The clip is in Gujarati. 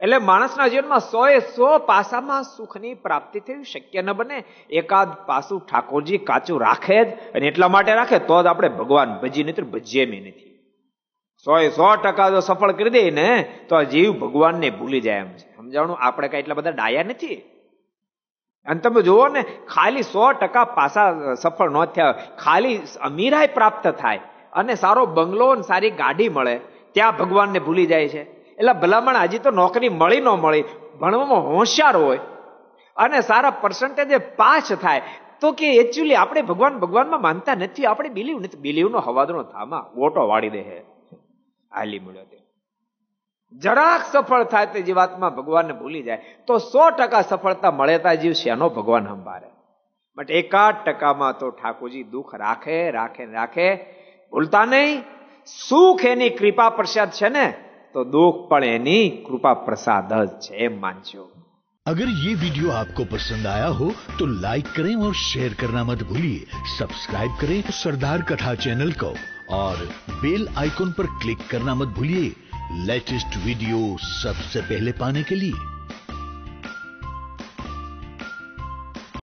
એટલે માણસના જીવનમાં 100% પાસામાં સુખની પ્રાપ્તિ થવી શક્ય ન બને. એકાદ પાસું ઠાકોરજી કાચું રાખે જ, અને એટલા માટે રાખે તો જ આપણે ભગવાન ભજી, નહીં ભજીએ નથી. 100% જો સફળ કરી દે ને તો આ જીવ ભગવાનને ભૂલી જાય એમ છે. સમજાણું? આપણે કઈ એટલા બધા ડાયા નથી. અને તમે જુઓ ને, ખાલી 100% પાસા સફળ ન થયા, ખાલી અમીરાય પ્રાપ્ત થાય અને સારો બંગલો અને સારી ગાડી મળે, ત્યાં ભગવાનને ભૂલી જાય છે. એટલે ભલામણ હજી તો નોકરી મળી ન મળી, ભણવામાં હોશિયાર હોય અને સારા પર્સન્ટેજ પાસ થાય તો કે એકચ્યુઅલી આપણે ભગવાનમાં માનતા નથી, આપણે બિલીવ નથી. બિલીવનો હવાદનો થામા ઓટો વાળી દે હે હાલી મળ્યો તે. જરાક સફળ થાય તે જીવાત્મા ભગવાનને ભૂલી જાય તો 100% સફળતા મળે તા જીવ શેનો ભગવાન સંભાળે. બટ 1% તો ઠાકોરજી દુઃખ રાખે રાખે રાખે, ભૂલતા નહીં. સુખ એની કૃપા પ્રસાદ છે ને, तो दुख पण एनी कृपा प्रसाद है, एम मानजो। अगर ये वीडियो आपको पसंद आया हो तो लाइक करें और शेयर करना मत भूलिए। सब्सक्राइब करें सरदार कथा चैनल को और बेल आइकॉन पर क्लिक करना मत भूलिए लेटेस्ट वीडियो सबसे पहले पाने के लिए।